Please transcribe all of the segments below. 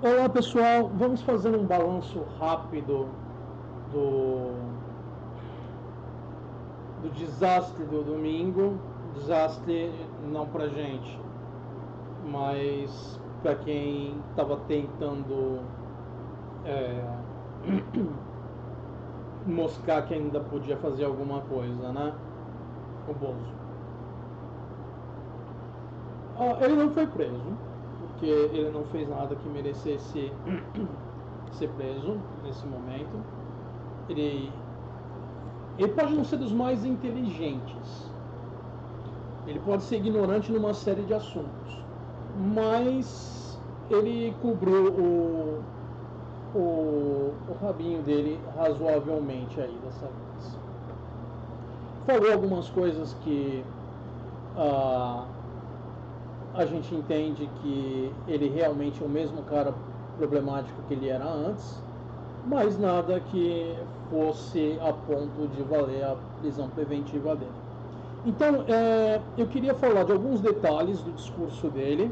Olá pessoal, vamos fazer um balanço rápido do, do desastre do domingo. Desastre não pra gente, mas para quem estava tentando mostrar que ainda podia fazer alguma coisa, né? O Bozo. Ele não foi preso, porque ele não fez nada que merecesse ser preso nesse momento. Ele pode não ser dos mais inteligentes, ele pode ser ignorante numa série de assuntos, mas ele cobriu o rabinho dele razoavelmente aí dessa vez. Falou algumas coisas que a gente entende que ele realmente é o mesmo cara problemático que ele era antes, mas nada que fosse a ponto de valer a prisão preventiva dele. Então, eu queria falar de alguns detalhes do discurso dele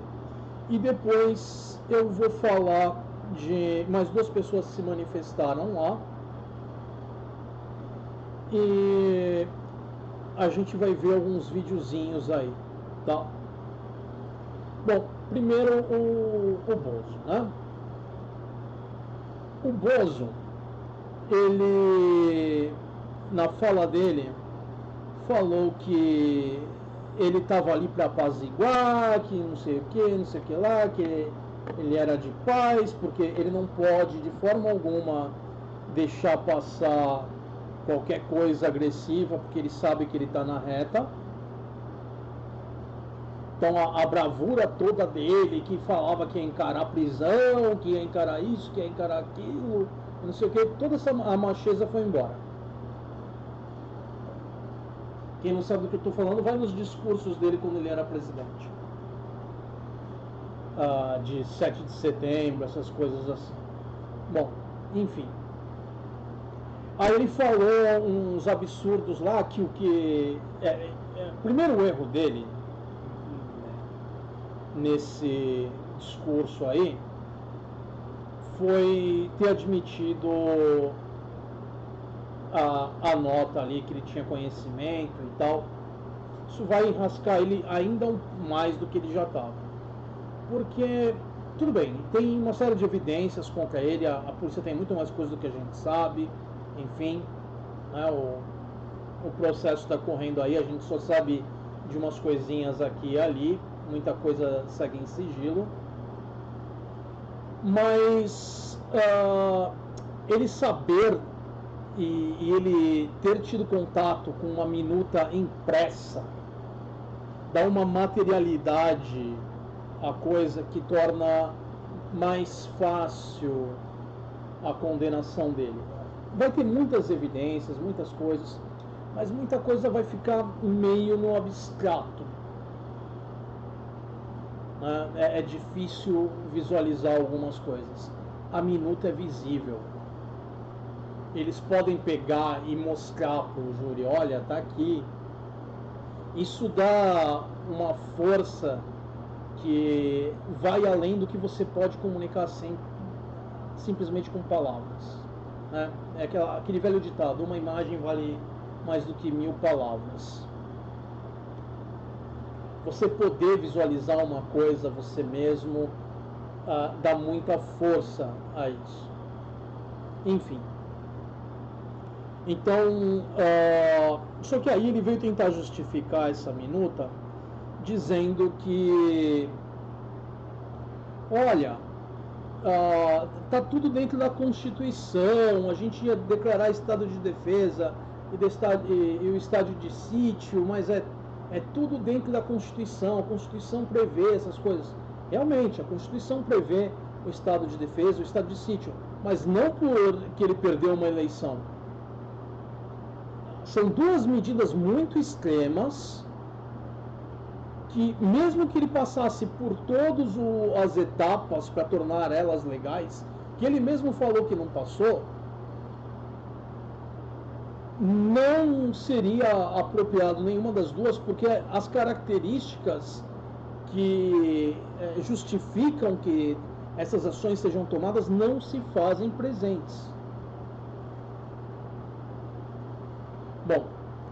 e depois eu vou falar de mais duas pessoas que se manifestaram lá e a gente vai ver alguns videozinhos aí, tá? Bom, primeiro o Bozo, né? O Bozo, ele, na fala dele, falou que ele estava ali para apaziguar, que não sei o que lá, que ele era de paz, porque ele não pode de forma alguma deixar passar qualquer coisa agressiva, porque ele sabe que ele está na reta. Então a bravura toda dele, que falava que ia encarar a prisão, que ia encarar isso, que ia encarar aquilo, não sei o que, toda essa macheza foi embora. Quem não sabe do que eu estou falando, vai nos discursos dele quando ele era presidente. De 7 de setembro, essas coisas assim. Bom, enfim. Aí ele falou uns absurdos lá, que o que... o primeiro erro dele, nesse discurso aí, foi ter admitido a nota ali, que ele tinha conhecimento e tal. Isso vai enrascar ele ainda mais do que ele já estava. Porque, tudo bem, tem uma série de evidências contra ele, a polícia tem muito mais coisa do que a gente sabe, enfim, né, o processo está correndo aí, a gente só sabe de umas coisinhas aqui e ali, muita coisa segue em sigilo, mas ele saber e ele ter tido contato com uma minuta impressa dá uma materialidade à coisa que torna mais fácil a condenação dele. Vai ter muitas evidências, muitas coisas, mas muita coisa vai ficar meio no abstrato. É difícil visualizar algumas coisas. A minuta é visível. Eles podem pegar e mostrar para o júri, olha, tá aqui. Isso dá uma força que vai além do que você pode comunicar simplesmente com palavras. Né? É aquele velho ditado, uma imagem vale mais do que 1000 palavras. Você poder visualizar uma coisa você mesmo dá muita força a isso. Enfim. Então, só que aí ele veio tentar justificar essa minuta dizendo que, olha, está tudo dentro da Constituição, a gente ia declarar estado de defesa e o estado de sítio, mas é tudo dentro da Constituição, a Constituição prevê essas coisas. Realmente, a Constituição prevê o estado de defesa, o estado de sítio, mas não porque ele perdeu uma eleição. São duas medidas muito extremas que, mesmo que ele passasse por todas as etapas para tornar elas legais, que ele mesmo falou que não passou, não seria apropriado nenhuma das duas, porque as características que justificam que essas ações sejam tomadas não se fazem presentes. Bom,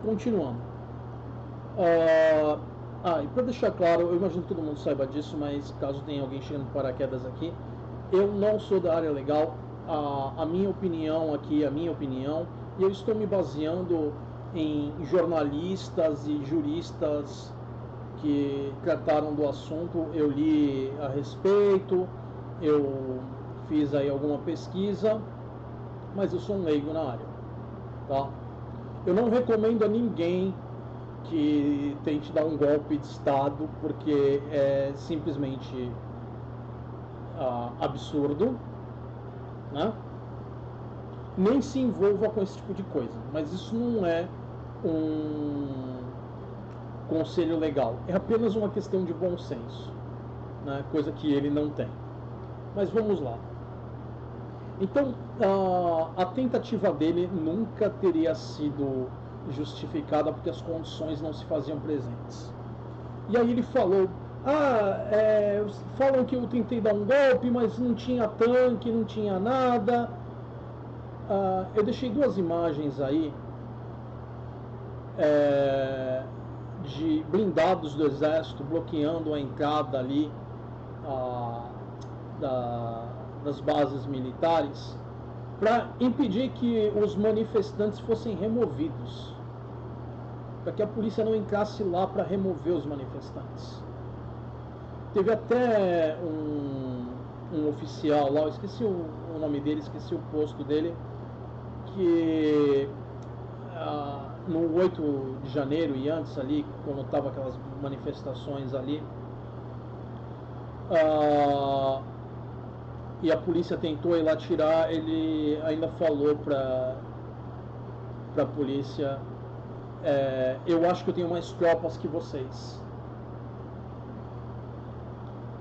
continuando. E para deixar claro, eu imagino que todo mundo saiba disso, mas caso tenha alguém chegando de paraquedas aqui, eu não sou da área legal. A minha opinião aqui é a minha opinião, e eu estou me baseando em jornalistas e juristas que trataram do assunto. Eu li a respeito, eu fiz aí alguma pesquisa, mas eu sou um leigo na área, tá? Eu não recomendo a ninguém que tente dar um golpe de Estado, porque é simplesmente absurdo, né? Nem se envolva com esse tipo de coisa, mas isso não é um conselho legal, é apenas uma questão de bom senso, né? Coisa que ele não tem. Mas vamos lá. Então, a tentativa dele nunca teria sido justificada porque as condições não se faziam presentes. E aí ele falou: falam que eu tentei dar um golpe, mas não tinha tanque, não tinha nada. Eu deixei duas imagens aí de blindados do exército bloqueando a entrada ali das bases militares para impedir que os manifestantes fossem removidos, para que a polícia não entrasse lá para remover os manifestantes. Teve até um oficial lá, eu esqueci o nome dele, esqueci o posto dele, que no 8 de janeiro e antes ali, quando estavam aquelas manifestações ali, e a polícia tentou ir lá tirar, ele ainda falou para a polícia: eu acho que eu tenho mais tropas que vocês.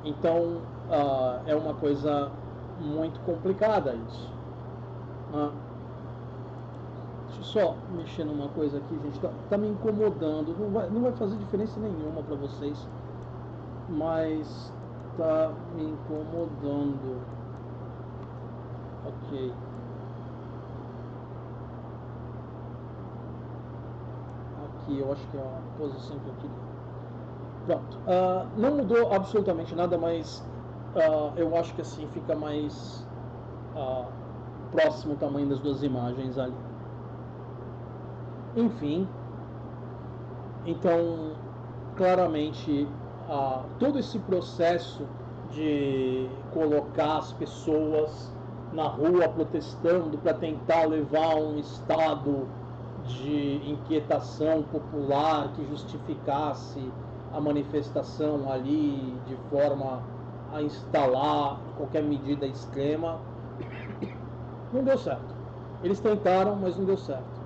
Então é uma coisa muito complicada isso. Deixa eu só mexer numa coisa aqui, gente. Tá me incomodando. Não vai fazer diferença nenhuma para vocês, mas tá me incomodando. Ok. Aqui eu acho que é a posição que eu queria. Pronto. Não mudou absolutamente nada, mas eu acho que assim fica mais próximo o tamanho das duas imagens ali. Enfim, então claramente todo esse processo de colocar as pessoas na rua protestando para tentar levar um estado de inquietação popular que justificasse a manifestação ali de forma a instalar qualquer medida extrema, não deu certo. Eles tentaram, mas não deu certo.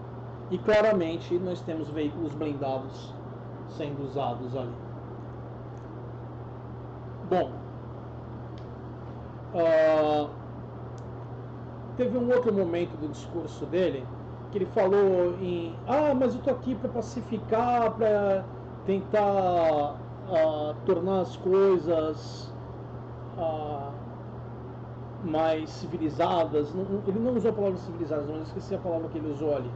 E claramente nós temos veículos blindados sendo usados ali. Bom, teve um outro momento do discurso dele que ele falou mas eu tô aqui para pacificar, para tentar tornar as coisas mais civilizadas. Ele não usou a palavra civilizadas, mas eu esqueci a palavra que ele usou ali.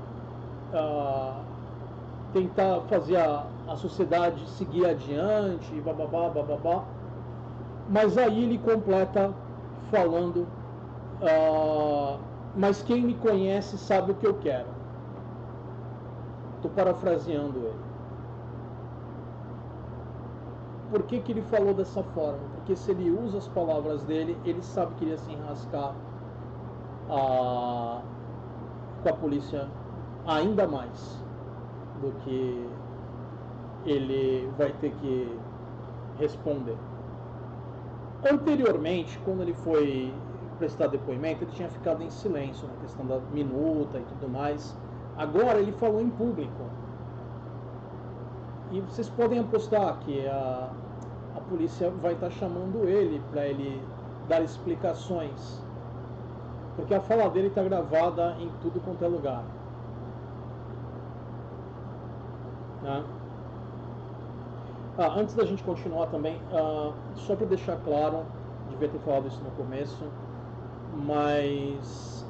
Tentar fazer a sociedade seguir adiante, bababá, bababá. Mas aí ele completa falando: mas quem me conhece sabe o que eu quero. Estou parafraseando ele. Por que ele falou dessa forma? Porque se ele usa as palavras dele, ele sabe que ele ia se enrascar com a polícia ainda mais do que ele vai ter que responder. Anteriormente, quando ele foi prestar depoimento, ele tinha ficado em silêncio na questão da minuta e tudo mais. Agora ele falou em público. E vocês podem apostar que a polícia vai estar chamando ele para ele dar explicações, porque a fala dele está gravada em tudo quanto é lugar, né? Antes da gente continuar também, só para deixar claro, devia ter falado isso no começo, mas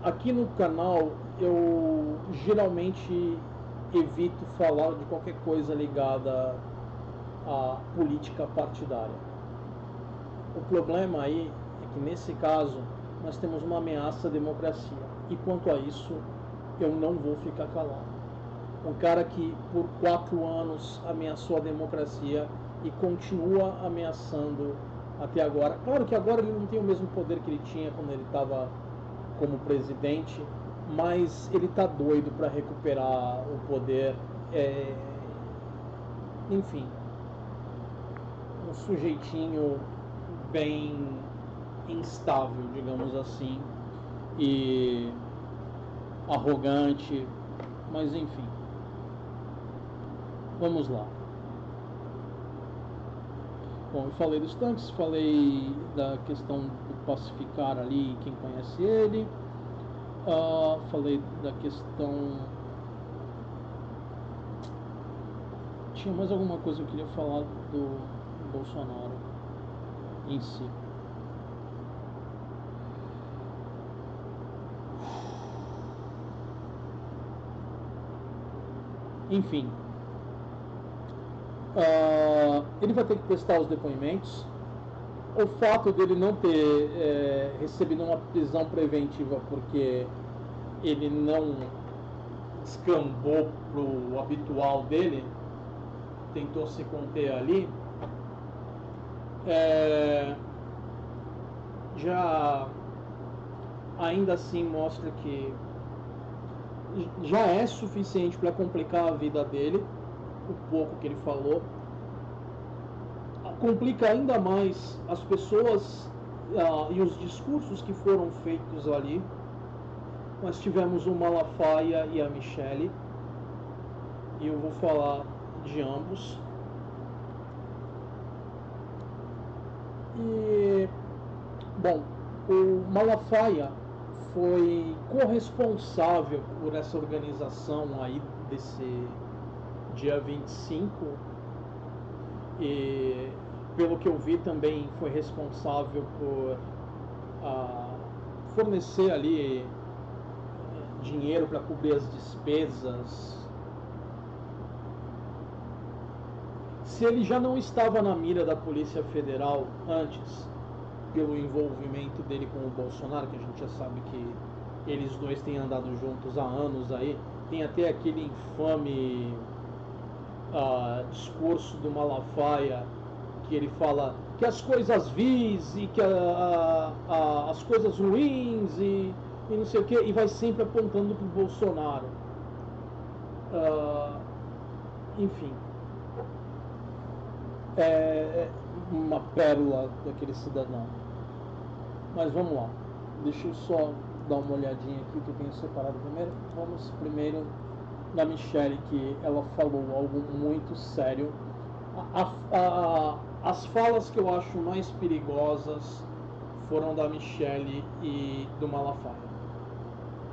aqui no canal eu geralmente evito falar de qualquer coisa ligada à política partidária. O problema aí é que nesse caso nós temos uma ameaça à democracia, e quanto a isso eu não vou ficar calado. Um cara que por 4 anos ameaçou a democracia e continua ameaçando até agora. Claro que agora ele não tem o mesmo poder que ele tinha quando ele estava como presidente, mas ele está doido para recuperar o poder. Enfim, um sujeitinho bem instável, digamos assim, e arrogante, mas enfim. Vamos lá. Bom, eu falei dos tanques, falei da questão do pacificar ali, quem conhece ele, falei da questão... Tinha mais alguma coisa que eu queria falar do Bolsonaro em si. Enfim, ele vai ter que testar os depoimentos. O fato dele não ter recebido uma prisão preventiva porque ele não descambou pro habitual dele, tentou se conter ali, já ainda assim mostra que já é suficiente para complicar a vida dele, o pouco que ele falou. Complica ainda mais as pessoas e os discursos que foram feitos ali. Nós tivemos o Malafaia e a Michelle, e eu vou falar de ambos. E, bom, o Malafaia foi corresponsável por essa organização aí desse dia 25, e pelo que eu vi também foi responsável por fornecer ali dinheiro para cobrir as despesas. Se ele já não estava na mira da Polícia Federal antes, pelo envolvimento dele com o Bolsonaro, que a gente já sabe que eles dois têm andado juntos há anos aí, tem até aquele infame discurso do Malafaia, que ele fala que as coisas vis e que as coisas ruins e não sei o que, e vai sempre apontando para o Bolsonaro. Enfim, é uma pérola daquele cidadão. Mas vamos lá, deixa eu só dar uma olhadinha aqui que eu tenho separado primeiro. Vamos primeiro na Michelle, que ela falou algo muito sério. As falas que eu acho mais perigosas foram da Michelle e do Malafaia.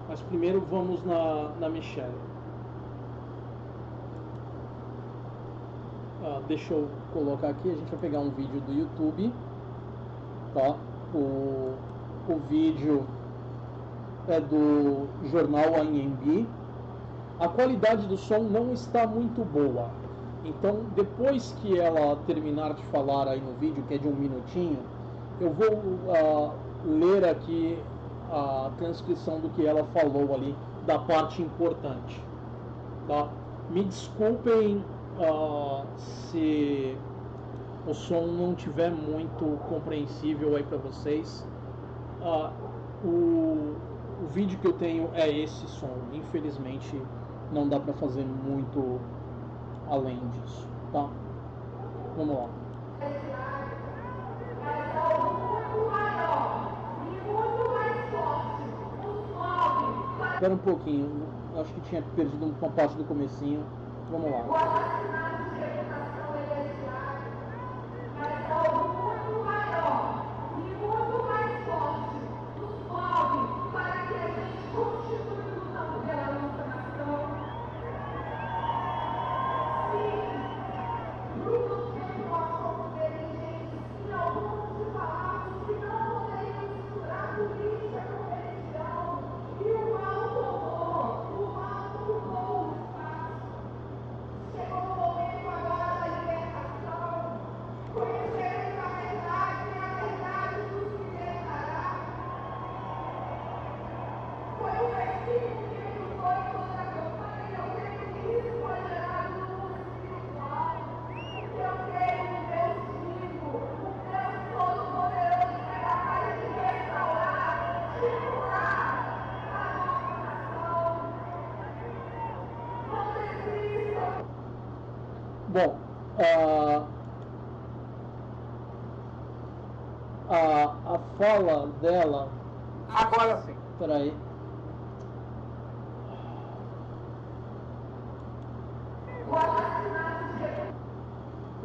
Mas primeiro vamos na Michelle. Deixa eu colocar aqui, a gente vai pegar um vídeo do YouTube, tá? O vídeo é do jornal ANB. A qualidade do som não está muito boa, então depois que ela terminar de falar aí no vídeo, que é de 1 minutinho, eu vou ler aqui a transcrição do que ela falou ali, da parte importante, tá? Me desculpem se o som não estiver muito compreensível aí para vocês. O vídeo que eu tenho é esse som, infelizmente não dá para fazer muito além disso, tá? Vamos lá. Espera um pouquinho, acho que tinha perdido uma parte do comecinho. Vamos lá. Bom, a fala dela... Agora sim. Peraí.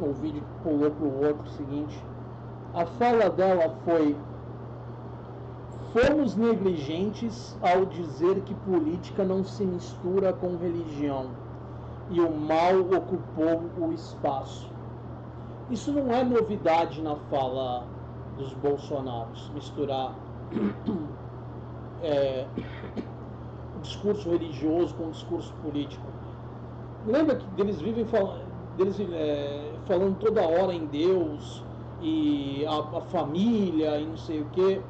O vídeo pulou para o outro seguinte. A fala dela foi: fomos negligentes ao dizer que política não se mistura com religião, e o mal ocupou o espaço. Isso não é novidade na fala dos bolsonaros, misturar o discurso religioso com o discurso político. Lembra que eles vivem falando toda hora em Deus e a família e não sei o quê.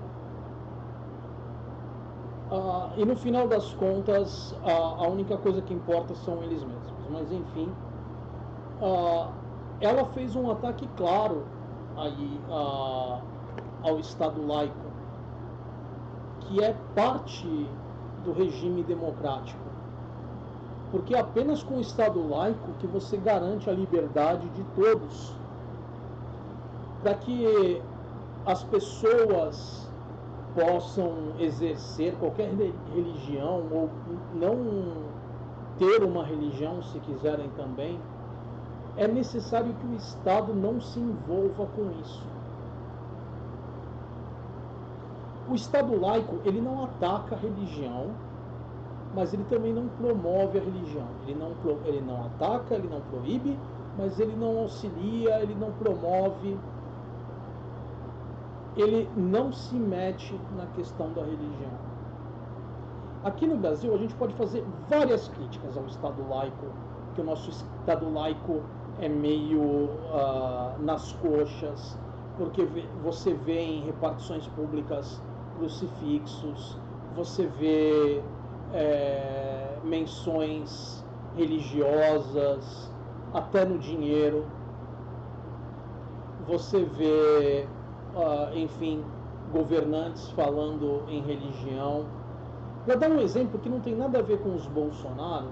E no final das contas, a única coisa que importa são eles mesmos. Mas enfim, ela fez um ataque claro aí ao Estado laico, que é parte do regime democrático. Porque é apenas com o Estado laico que você garante a liberdade de todos, para que as pessoas possam exercer qualquer religião ou não ter uma religião, se quiserem também. É necessário que o Estado não se envolva com isso. O Estado laico, ele não ataca a religião, mas ele também não promove a religião. Ele não ataca, ele não proíbe, mas ele não auxilia, ele não promove, ele não se mete na questão da religião. Aqui no Brasil, a gente pode fazer várias críticas ao Estado laico, que o nosso Estado laico é meio nas coxas, porque você vê em repartições públicas crucifixos, você vê menções religiosas, até no dinheiro, você vê, enfim, governantes falando em religião. Vou dar um exemplo que não tem nada a ver com os Bolsonaro,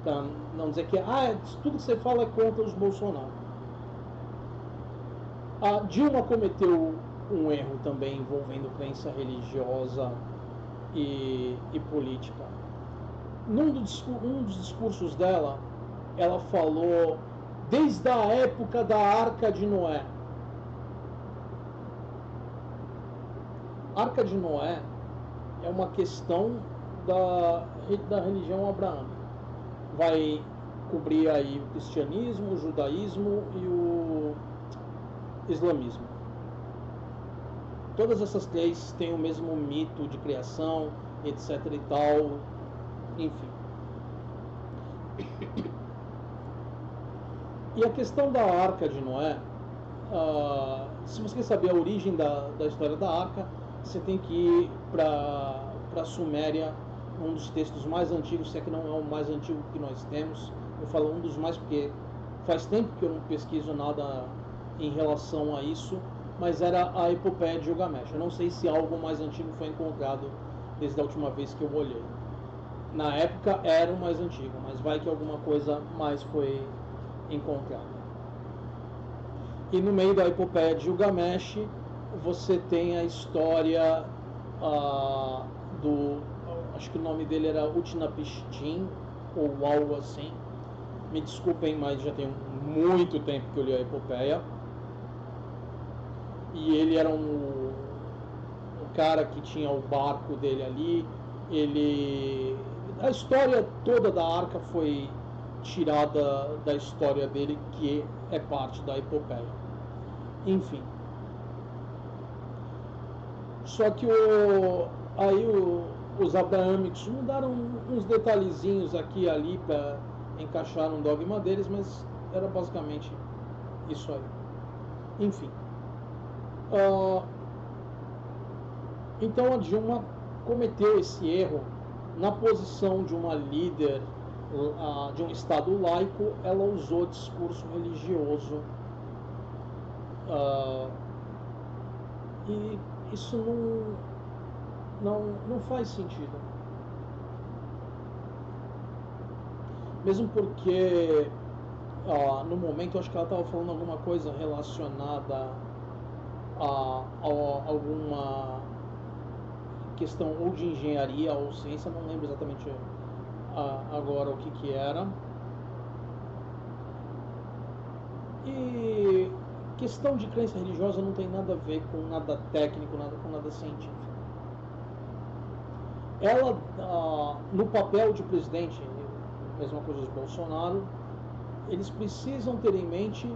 para não dizer que tudo que você fala é contra os Bolsonaro. A Dilma cometeu um erro também envolvendo crença religiosa e política. Um dos discursos dela, ela falou desde a época da Arca de Noé. Arca de Noé é uma questão da religião abraâmica. Vai cobrir aí o cristianismo, o judaísmo e o islamismo. Todas essas três têm o mesmo mito de criação, etc e tal, enfim. E a questão da Arca de Noé, se você quer saber a origem da história da Arca, você tem que ir para a Suméria, um dos textos mais antigos, se é que não é o mais antigo que nós temos. Eu falo um dos mais porque faz tempo que eu não pesquiso nada em relação a isso, mas era a Epopeia de Gilgamesh. Eu não sei se algo mais antigo foi encontrado desde a última vez que eu olhei. Na época era o mais antigo, mas vai que alguma coisa mais foi encontrada. E no meio da Epopeia de Gilgamesh, você tem a história acho que o nome dele era Utnapishtim, ou algo assim. Me desculpem, mas já tem muito tempo que eu li a Epopeia. E ele era um cara que tinha o barco dele ali. A história toda da Arca foi tirada da história dele, que é parte da Epopeia. Enfim. Só que os abraâmicos mudaram uns detalhezinhos aqui e ali para encaixar no dogma deles, mas era basicamente isso aí. Enfim. Então a Dilma cometeu esse erro na posição de uma líder de um Estado laico. Ela usou discurso religioso e isso não faz sentido. Mesmo porque no momento, eu acho que ela estava falando alguma coisa relacionada a alguma questão ou de engenharia ou ciência, não lembro exatamente agora o que era. E questão de crença religiosa não tem nada a ver com nada técnico, nada com nada científico. Ela, no papel de presidente, mesma coisa dos Bolsonaro, eles precisam ter em mente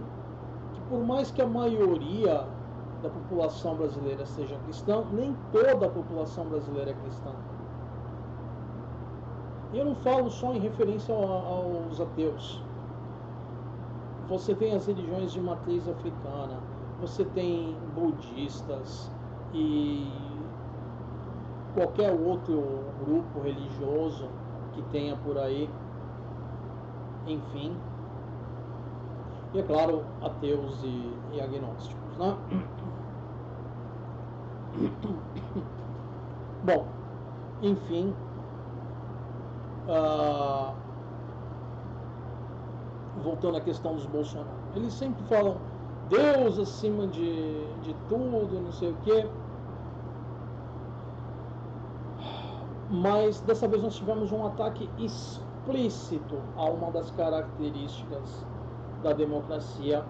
que, por mais que a maioria da população brasileira seja cristã, nem toda a população brasileira é cristã. E eu não falo só em referência aos ateus. Você tem as religiões de matriz africana, você tem budistas e qualquer outro grupo religioso que tenha por aí, enfim. E é claro, ateus e agnósticos, né? Bom, enfim, voltando à questão dos Bolsonaro, eles sempre falam Deus acima de tudo, não sei o quê. Mas dessa vez nós tivemos um ataque explícito a uma das características da democracia,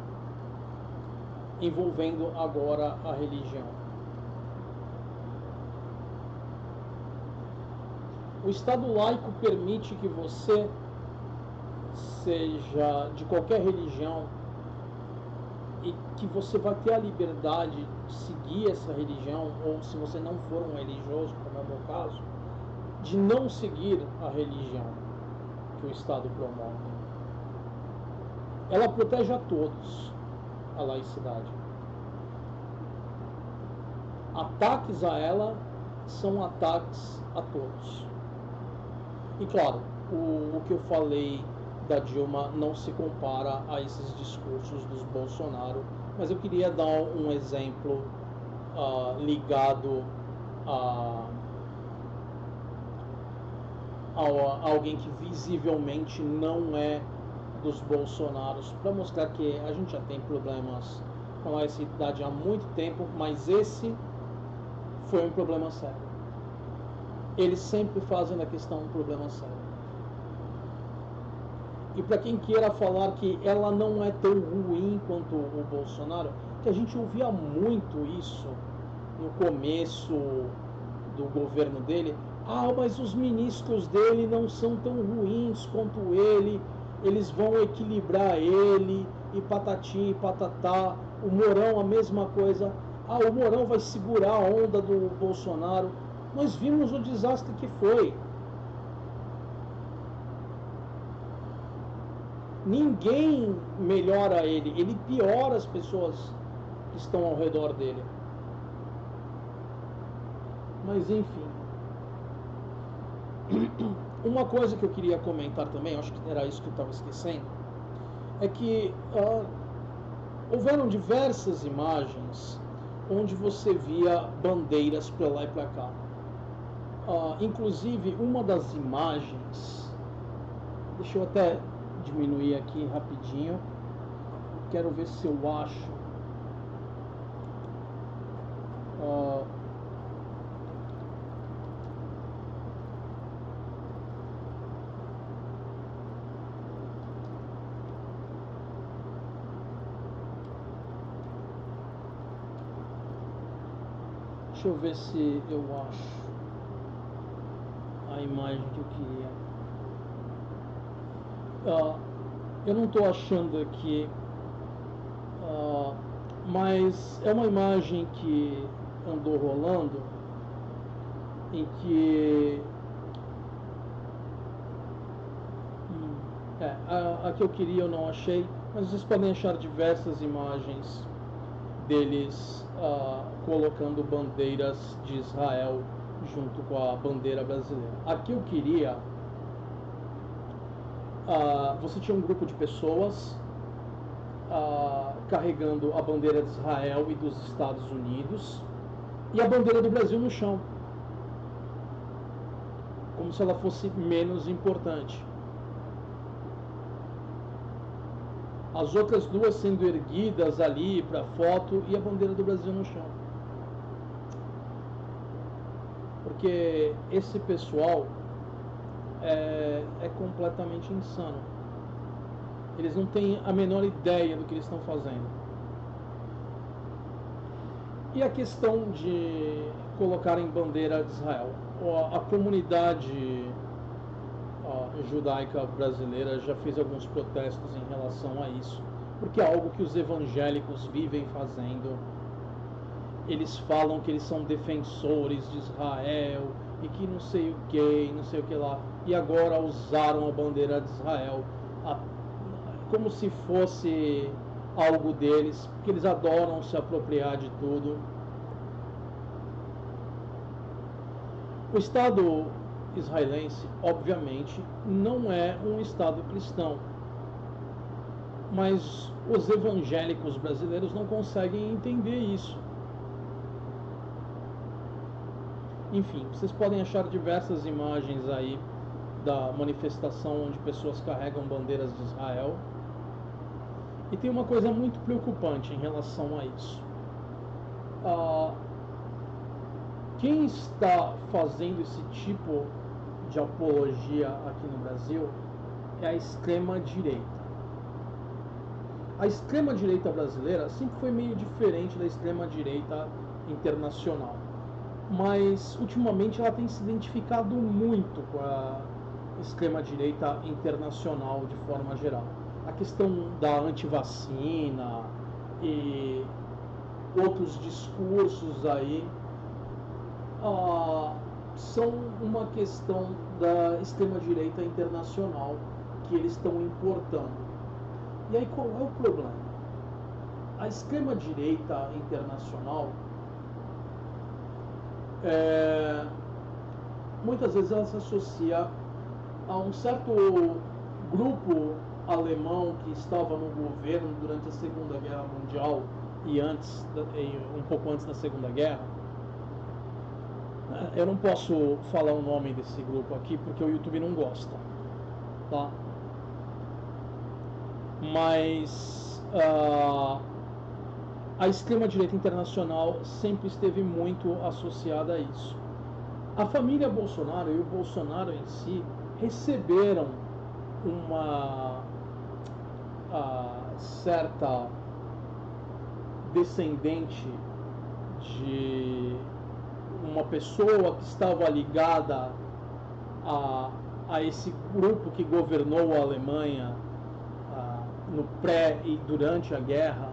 envolvendo agora a religião. O Estado laico permite que você seja de qualquer religião e que você vai ter a liberdade de seguir essa religião, ou se você não for um religioso, como é o meu caso, de não seguir a religião que o Estado promove. Ela protege a todos, a laicidade. Ataques a ela são ataques a todos. E claro, o que eu falei da Dilma não se compara a esses discursos dos Bolsonaro, mas eu queria dar um exemplo ligado a alguém que visivelmente não é dos Bolsonaros, para mostrar que a gente já tem problemas com a laicidade há muito tempo, mas esse foi um problema sério. Eles sempre fazem da questão um problema sério. E para quem queira falar que ela não é tão ruim quanto o Bolsonaro, que a gente ouvia muito isso no começo do governo dele, mas os ministros dele não são tão ruins quanto ele, eles vão equilibrar ele, e patati e patatá. O Mourão a mesma coisa, o Mourão vai segurar a onda do Bolsonaro. Nós vimos o desastre que foi. Ninguém melhora ele, ele piora as pessoas que estão ao redor dele. Mas enfim. Uma coisa que eu queria comentar também, acho que era isso que eu estava esquecendo, é que houveram diversas imagens onde você via bandeiras para lá e para cá. Inclusive, uma das imagens, deixa eu até diminuir aqui rapidinho, quero ver se eu acho. Deixa eu ver se eu acho a imagem que eu queria. Eu não estou achando aqui, mas é uma imagem que andou rolando, em que a que eu queria eu não achei, mas vocês podem achar diversas imagens deles colocando bandeiras de Israel junto com a bandeira brasileira. Aqui eu queria, você tinha um grupo de pessoas carregando a bandeira de Israel e dos Estados Unidos e a bandeira do Brasil no chão, como se ela fosse menos importante. as outras duas sendo erguidas ali para foto e a bandeira do Brasil no chão. Porque esse pessoal é completamente insano. Eles não têm a menor ideia do que eles estão fazendo. E a questão de colocarem bandeira de Israel. A comunidade judaica brasileira já fez alguns protestos em relação a isso, porque é algo que os evangélicos vivem fazendo. Eles falam que eles são defensores de Israel e que não sei o que, não sei o que lá, e agora usaram a bandeira de Israel como se fosse algo deles, porque eles adoram se apropriar de tudo. O Estado israelense, obviamente, não é um Estado cristão, mas os evangélicos brasileiros não conseguem entender isso. Enfim, vocês podem achar diversas imagens aí da manifestação onde pessoas carregam bandeiras de Israel. E tem uma coisa muito preocupante em relação a isso. Quem está fazendo esse tipo de apologia aqui no Brasil é a extrema-direita. A extrema-direita brasileira sempre foi meio diferente da extrema-direita internacional, mas ultimamente ela tem se identificado muito com a extrema-direita internacional de forma geral. A questão da antivacina e outros discursos aí são uma questão da extrema-direita internacional que eles estão importando. E aí qual é o problema? A extrema-direita internacional muitas vezes ela se associa a um certo grupo alemão que estava no governo durante a Segunda Guerra Mundial e um pouco antes da Segunda Guerra. Eu não posso falar o nome desse grupo aqui porque o YouTube não gosta, tá? Mas a extrema-direita internacional sempre esteve muito associada a isso. A família Bolsonaro e o Bolsonaro em si receberam uma certa descendente de uma pessoa que estava ligada a esse grupo que governou a Alemanha no pré e durante a guerra,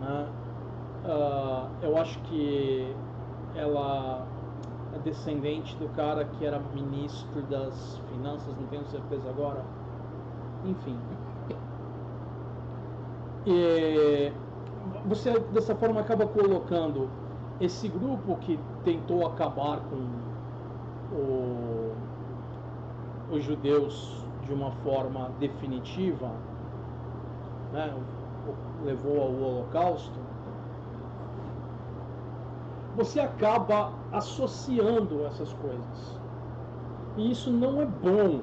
né? Eu acho que ela é descendente do cara que era ministro das finanças, não tenho certeza agora. Enfim. E você dessa forma acaba colocando esse grupo que tentou acabar com os judeus de uma forma definitiva, né, levou ao Holocausto. Você acaba associando essas coisas. E isso não é bom,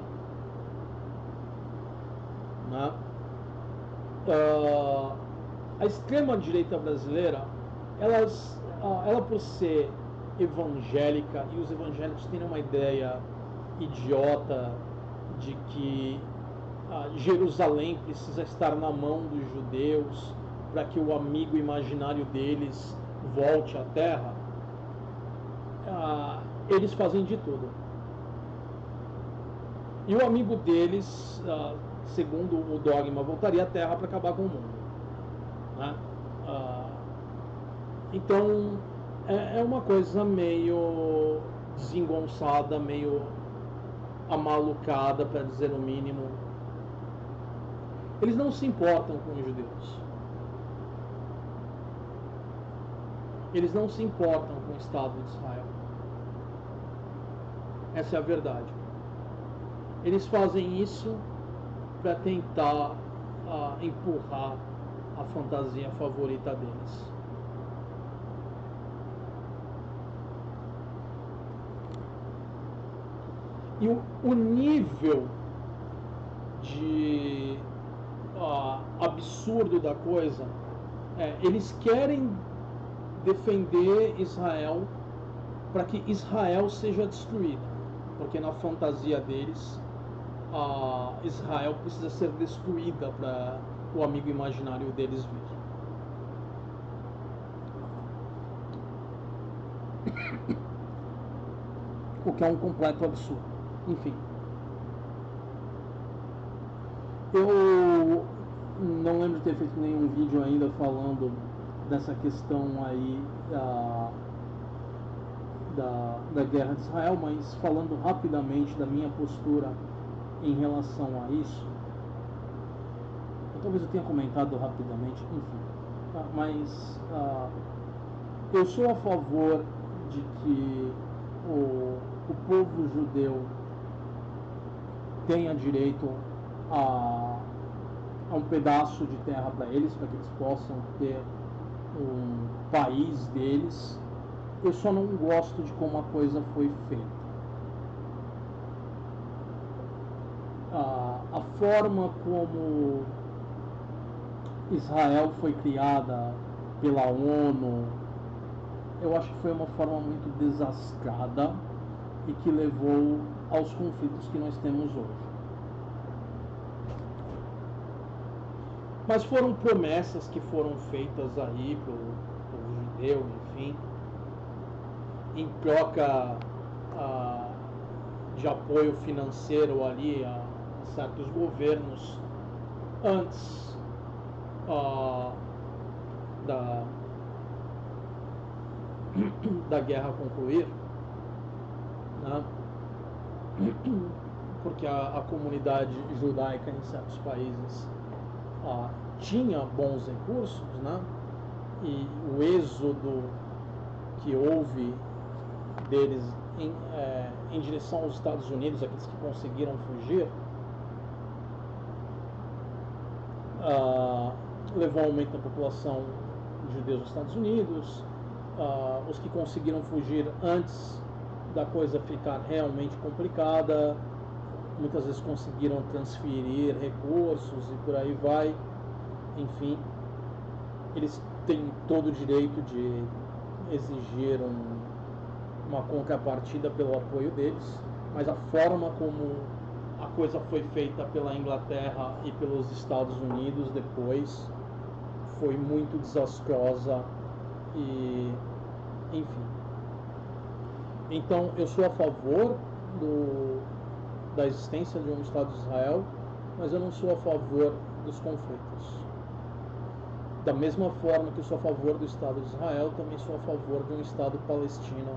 né? A extrema-direita brasileira, ela por ser evangélica, e os evangélicos têm uma ideia idiota de que Jerusalém precisa estar na mão dos judeus para que o amigo imaginário deles volte à terra, eles fazem de tudo. E o amigo deles, segundo o dogma, voltaria à terra para acabar com o mundo, né? Então é uma coisa meio desengonçada, meio amalucada, para dizer o mínimo. Eles não se importam com os judeus. Eles não se importam com o Estado de Israel. Essa é a verdade. Eles fazem isso para tentar empurrar a fantasia favorita deles. E o nível de absurdo da coisa, eles querem defender Israel para que Israel seja destruída, porque na fantasia deles Israel precisa ser destruída para o amigo imaginário deles vir. O que é um completo absurdo. Enfim, eu não lembro de ter feito nenhum vídeo ainda falando dessa questão aí da guerra de Israel, mas falando rapidamente da minha postura em relação a isso, talvez eu tenha comentado rapidamente, enfim, mas eu sou a favor de que o povo judeu tenha direito a um pedaço de terra para eles, para que eles possam ter um país deles. Eu só não gosto de como a coisa foi feita. A forma como Israel foi criada pela ONU, eu acho que foi uma forma muito desastrada e que levou aos conflitos que nós temos hoje. Mas foram promessas que foram feitas aí para o judeu, enfim, em troca de apoio financeiro ali a certos governos antes da guerra concluir, né? Porque a comunidade judaica em certos países tinha bons recursos, né? E o êxodo que houve deles em direção aos Estados Unidos, aqueles que conseguiram fugir, levou a um aumento da população de judeus nos Estados Unidos. Os que conseguiram fugir antes da coisa ficar realmente complicada, muitas vezes conseguiram transferir recursos e por aí vai. Enfim, eles têm todo o direito de exigir uma contrapartida pelo apoio deles, mas a forma como a coisa foi feita pela Inglaterra e pelos Estados Unidos depois foi muito desastrosa e, enfim. Então eu sou a favor da existência de um Estado de Israel, mas eu não sou a favor dos conflitos. Da mesma forma que eu sou a favor do Estado de Israel, também sou a favor de um Estado palestino.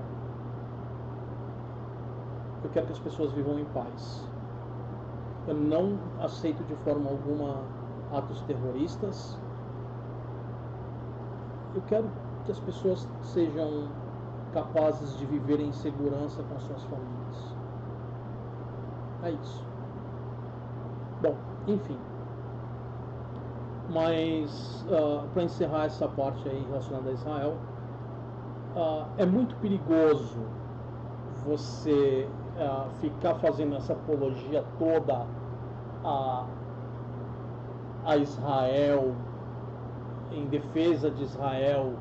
Eu quero que as pessoas vivam em paz. Eu não aceito de forma alguma atos terroristas. Eu quero que as pessoas sejam capazes de viver em segurança com suas famílias. É isso. Bom, enfim. Mas, para encerrar essa parte aí relacionada a Israel, é muito perigoso você ficar fazendo essa apologia toda a Israel, em defesa de Israel,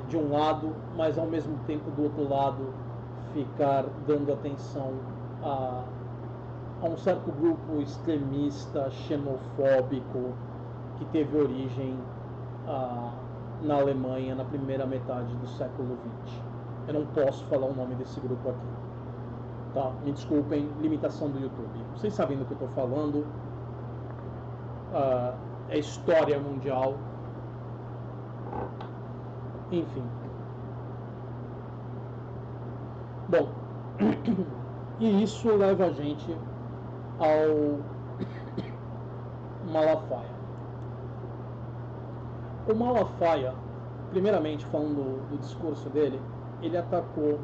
de um lado, mas ao mesmo tempo do outro lado ficar dando atenção a um certo grupo extremista, xenofóbico, que teve origem na Alemanha na primeira metade do século XX. Eu não posso falar o nome desse grupo aqui. Tá? Me desculpem, limitação do YouTube. Vocês sabem do que eu estou falando. É história mundial. Enfim. Bom, e isso leva a gente ao Malafaia. O Malafaia, primeiramente falando do discurso dele, ele atacou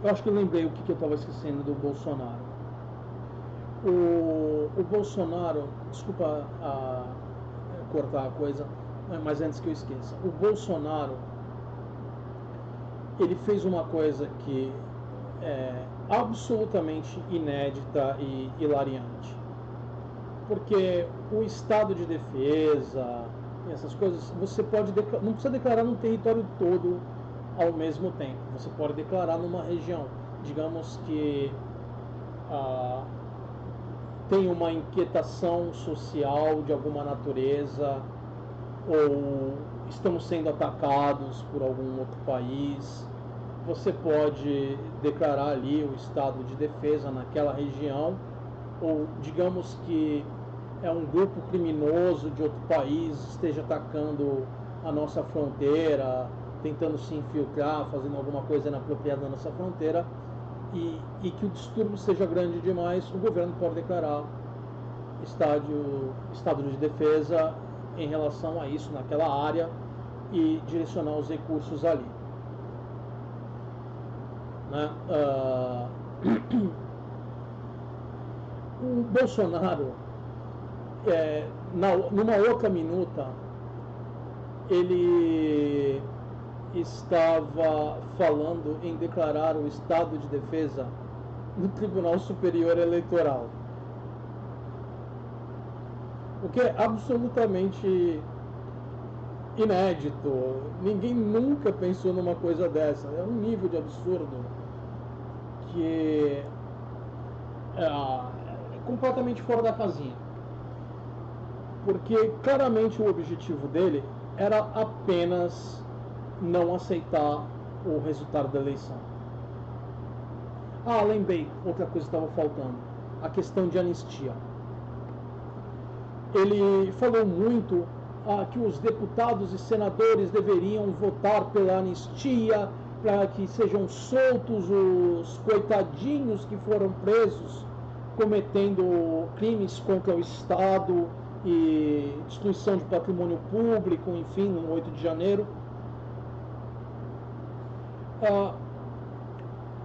eu acho que eu lembrei o que eu estava esquecendo do Bolsonaro. O Bolsonaro, desculpa cortar a coisa, mas antes que eu esqueça, o Bolsonaro, ele fez uma coisa que absolutamente inédita e hilariante. Porque o estado de defesa, essas coisas, você pode não precisa declarar no território todo ao mesmo tempo. Você pode declarar numa região. Digamos que tem uma inquietação social de alguma natureza, ou estamos sendo atacados por algum outro país. Você pode declarar ali o estado de defesa naquela região, ou digamos que é um grupo criminoso de outro país esteja atacando a nossa fronteira, tentando se infiltrar, fazendo alguma coisa inapropriada na nossa fronteira, e que o distúrbio seja grande demais, o governo pode declarar estado de defesa em relação a isso naquela área e direcionar os recursos ali. Né? O Bolsonaro, numa outra minuta, ele estava falando em declarar o estado de defesa no Tribunal Superior Eleitoral, o que é absolutamente inédito. Ninguém nunca pensou numa coisa dessa. É um nível de absurdo que é completamente fora da casinha. Porque claramente o objetivo dele era apenas não aceitar o resultado da eleição. Lembrei, outra coisa que estava faltando, a questão de anistia. Ele falou muito que os deputados e senadores deveriam votar pela anistia, para que sejam soltos os coitadinhos que foram presos cometendo crimes contra o Estado e destruição de patrimônio público, enfim, no 8 de janeiro.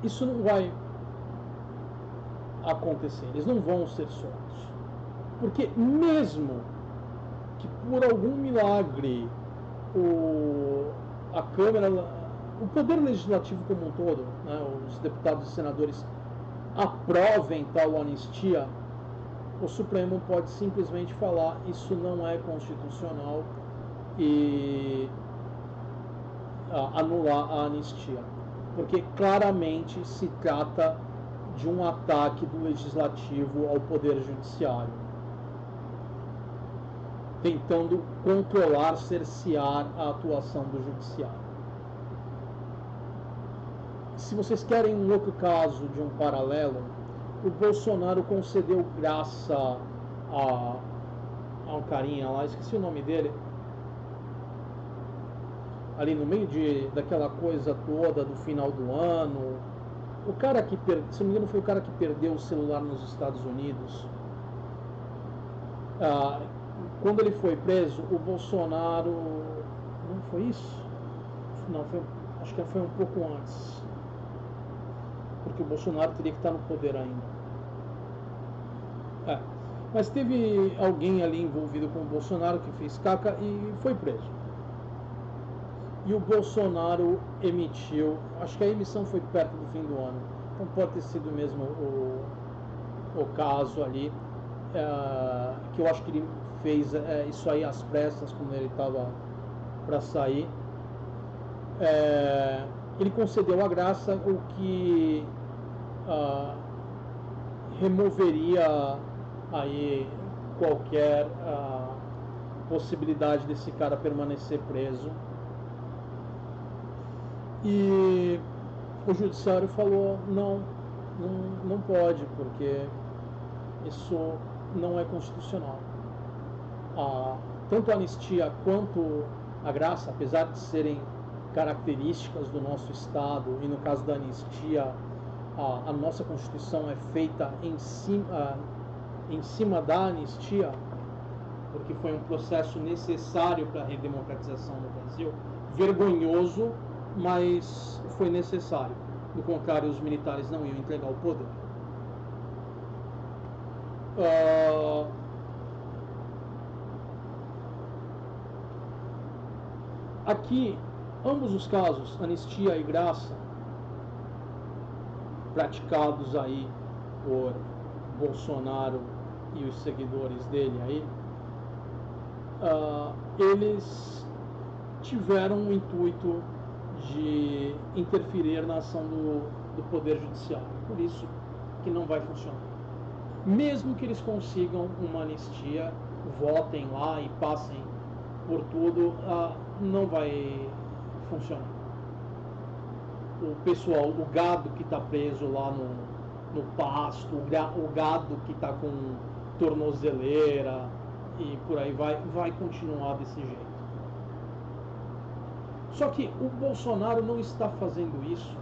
Isso não vai acontecer, eles não vão ser soltos. Porque mesmo que por algum milagre a Câmara, o Poder Legislativo como um todo, né, os deputados e senadores aprovem tal anistia, o Supremo pode simplesmente falar isso não é constitucional e anular a anistia. Porque claramente se trata de um ataque do Legislativo ao Poder Judiciário, tentando controlar, cercear a atuação do Judiciário. Se vocês querem um outro caso de um paralelo, o Bolsonaro concedeu graça a um carinha lá, esqueci o nome dele, ali no meio daquela coisa toda do final do ano. O cara que, se não me engano, foi o cara que perdeu o celular nos Estados Unidos. Quando ele foi preso, o Bolsonaro... Não foi isso? Não, acho que foi um pouco antes. Porque o Bolsonaro teria que estar no poder ainda. Mas teve alguém ali envolvido com o Bolsonaro que fez caca e foi preso. E o Bolsonaro emitiu, acho que a emissão foi perto do fim do ano, então pode ter sido mesmo o caso ali, que eu acho que ele fez isso aí às pressas, quando ele estava para sair. Ele concedeu a graça, o que removeria aí qualquer possibilidade desse cara permanecer preso. E o judiciário falou não pode, porque isso não é constitucional. Tanto a anistia quanto a graça, apesar de serem características do nosso Estado, e no caso da anistia, a nossa Constituição é feita em cima da anistia, porque foi um processo necessário para a redemocratização no Brasil, vergonhoso, mas foi necessário. Do contrário, os militares não iam entregar o poder. Aqui, ambos os casos, anistia e graça, praticados aí por Bolsonaro e os seguidores dele aí, eles tiveram o intuito de interferir na ação do Poder Judiciário. Por isso que não vai funcionar. Mesmo que eles consigam uma anistia, votem lá e passem por tudo, não vai funcionar. O pessoal, o gado que está preso lá no pasto, o gado que está com tornozeleira e por aí vai continuar desse jeito. Só que o Bolsonaro não está fazendo isso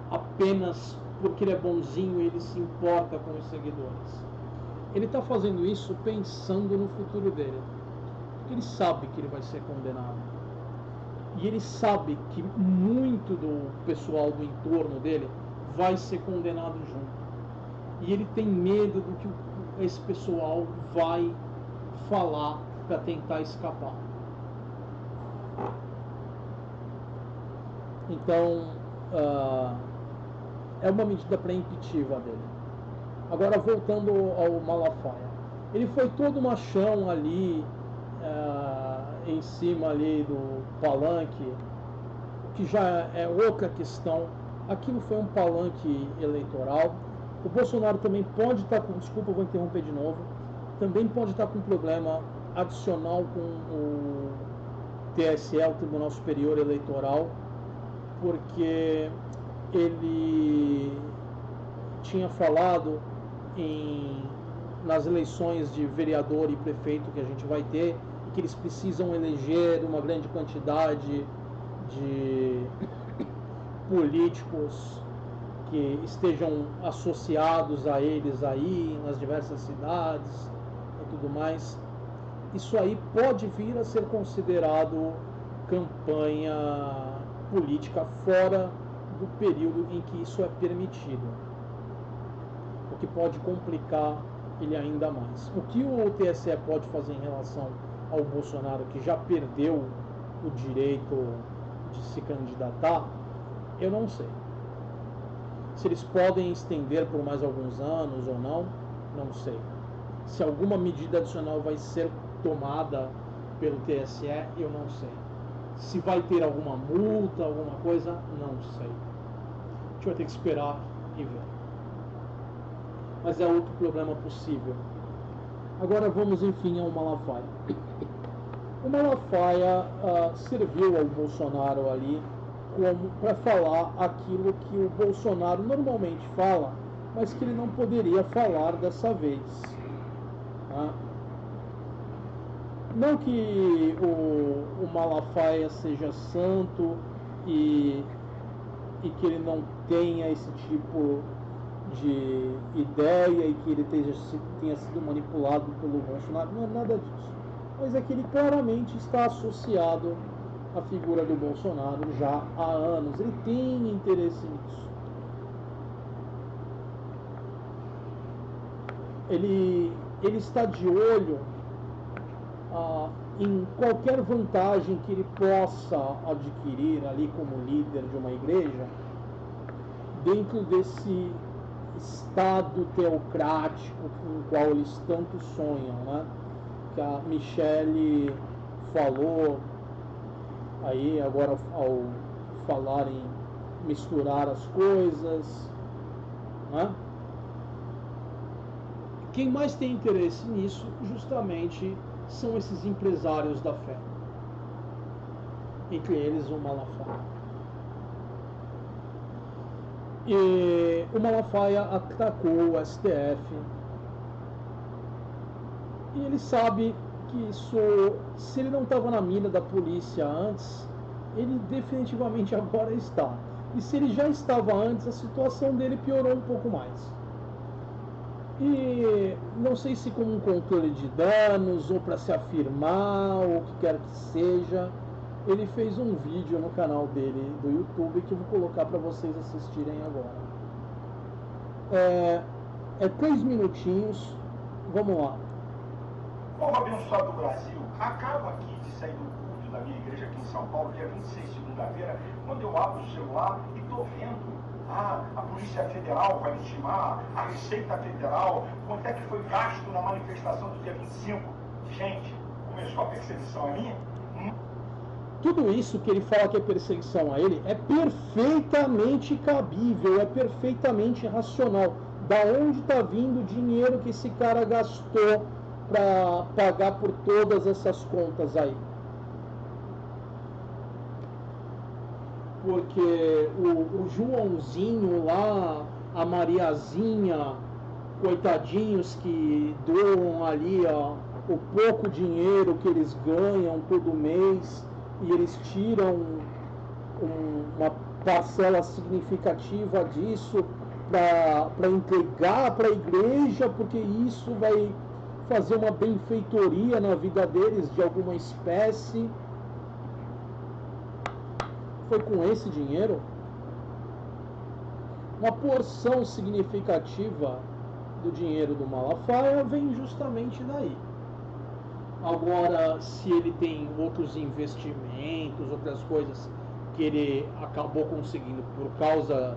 apenas porque ele é bonzinho e ele se importa com os seguidores. Ele está fazendo isso pensando no futuro dele. Porque ele sabe que ele vai ser condenado. E ele sabe que muito do pessoal do entorno dele vai ser condenado junto. E ele tem medo do que esse pessoal vai falar para tentar escapar. Então, é uma medida preemptiva dele. Agora, voltando ao Malafaia. Ele foi todo machão ali, em cima ali do palanque, que já é outra questão. Aquilo foi um palanque eleitoral. O Bolsonaro também pode estar com, desculpa, eu vou interromper de novo, também pode estar com um problema adicional com o TSE, o Tribunal Superior Eleitoral, porque ele tinha falado nas eleições de vereador e prefeito que a gente vai ter, que eles precisam eleger uma grande quantidade de políticos que estejam associados a eles aí nas diversas cidades e tudo mais. Isso aí pode vir a ser considerado campanha política fora do período em que isso é permitido, o que pode complicar ele ainda mais. O que o TSE pode fazer em relação ao Bolsonaro, que já perdeu o direito de se candidatar, eu não sei. Se eles podem estender por mais alguns anos ou não, não sei. Se alguma medida adicional vai ser tomada pelo TSE, eu não sei. Se vai ter alguma multa, alguma coisa, não sei. A gente vai ter que esperar e ver. Mas é outro problema possível. Agora vamos, enfim, ao Malafaia. O Malafaia serviu ao Bolsonaro ali para falar aquilo que o Bolsonaro normalmente fala, mas que ele não poderia falar dessa vez. Tá? Não que o Malafaia seja santo e que ele não tenha esse tipo de ideia e que ele tenha sido manipulado pelo Bolsonaro, não é nada disso. Mas é que ele claramente está associado à figura do Bolsonaro já há anos. Ele tem interesse nisso. Ele está de olho em qualquer vantagem que ele possa adquirir ali como líder de uma igreja dentro desse Estado teocrático com o qual eles tanto sonham, né? Que a Michele falou aí agora ao falar em misturar as coisas, né? Quem mais tem interesse nisso justamente são esses empresários da fé, entre eles o Malafaia. E o Malafaia atacou o STF e ele sabe que isso, se ele não estava na mira da polícia antes, ele definitivamente agora está. E se ele já estava antes, a situação dele piorou um pouco mais. E não sei se como um controle de danos ou para se afirmar ou o que quer que seja, ele fez um vídeo no canal dele do YouTube que eu vou colocar para vocês assistirem agora. É 3 minutinhos, vamos lá. Povo abençoado do Brasil, acabo aqui de sair do culto da minha igreja aqui em São Paulo, dia 26, segunda-feira, quando eu abro o celular e estou vendo a Polícia Federal vai intimar, a Receita Federal, quanto é que foi gasto na manifestação do dia 25? Gente, começou a perseguição a mim? Tudo isso que ele fala que é perseguição a ele é perfeitamente cabível, é perfeitamente racional. Da onde está vindo o dinheiro que esse cara gastou para pagar por todas essas contas aí? Porque o Joãozinho lá, a Mariazinha, coitadinhos que doam ali o pouco dinheiro que eles ganham todo mês e eles tiram uma parcela significativa disso para entregar para a igreja, porque isso vai fazer uma benfeitoria na vida deles de alguma espécie. Foi com esse dinheiro? Uma porção significativa do dinheiro do Malafaia vem justamente daí. Agora, se ele tem outros investimentos, outras coisas que ele acabou conseguindo por causa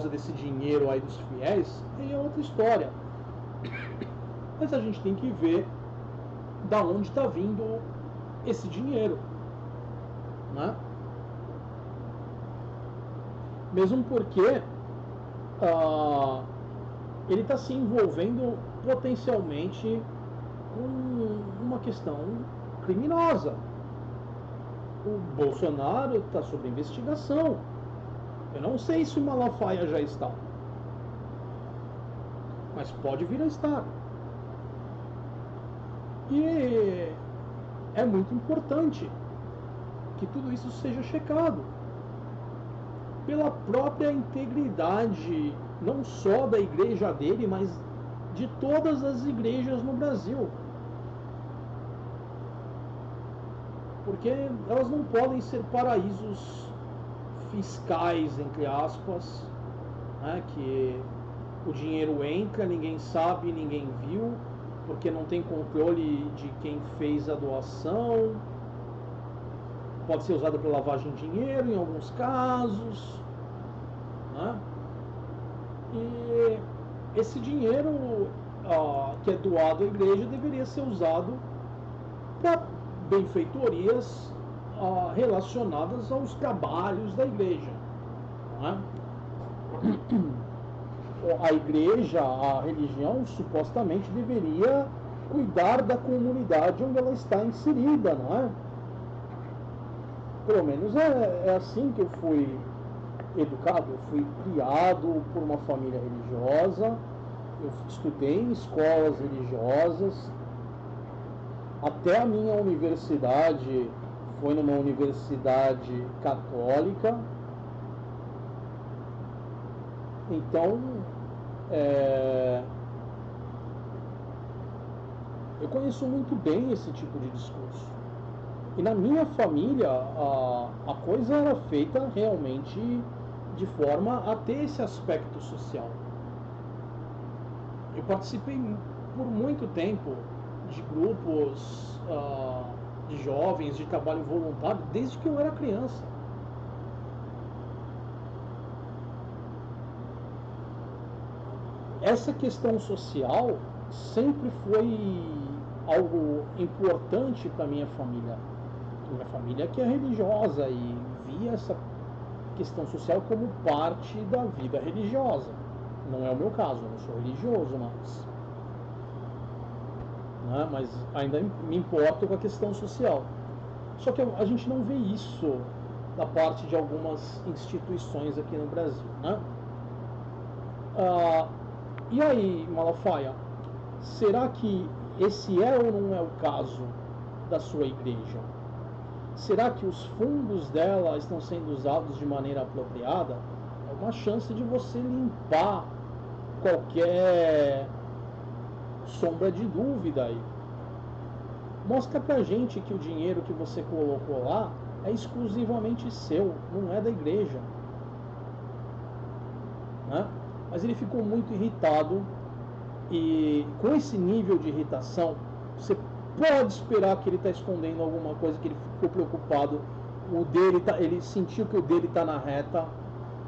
desse dinheiro aí dos fiéis, aí é outra história. Mas a gente tem que ver da onde está vindo esse dinheiro, né? Mesmo porque ele está se envolvendo potencialmente com uma questão criminosa. O Bolsonaro está sob investigação. Eu não sei se o Malafaia já está, mas pode vir a estar. E é muito importante que tudo isso seja checado pela própria integridade, não só da igreja dele, mas de todas as igrejas no Brasil. Porque elas não podem ser paraísos fiscais, entre aspas, né, que o dinheiro entra, ninguém sabe, ninguém viu, porque não tem controle de quem fez a doação. Pode ser usado para lavagem de dinheiro em alguns casos, né? E esse dinheiro que é doado à igreja deveria ser usado para benfeitorias relacionadas aos trabalhos da igreja, né? A igreja, a religião, supostamente deveria cuidar da comunidade onde ela está inserida, não é? Pelo menos é assim que eu fui educado. Eu fui criado por uma família religiosa, eu estudei em escolas religiosas, até a minha universidade foi numa universidade católica. Então, eu conheço muito bem esse tipo de discurso. E na minha família, a coisa era feita realmente de forma a ter esse aspecto social. Eu participei por muito tempo de grupos de jovens, de trabalho voluntário, desde que eu era criança. Essa questão social sempre foi algo importante para minha família. Minha família que é religiosa e via essa questão social como parte da vida religiosa. Não é o meu caso, eu não sou religioso, mas ainda me importo com a questão social. Só que a gente não vê isso da parte de algumas instituições aqui no Brasil, né? E aí, Malafaia, será que esse é ou não é o caso da sua igreja? Será que os fundos dela estão sendo usados de maneira apropriada? É uma chance de você limpar qualquer sombra de dúvida aí. Mostra pra gente que o dinheiro que você colocou lá é exclusivamente seu, não é da igreja, né? Mas ele ficou muito irritado, e com esse nível de irritação, você pode esperar que ele está escondendo alguma coisa, que ele ficou preocupado, ele sentiu que o dele está na reta,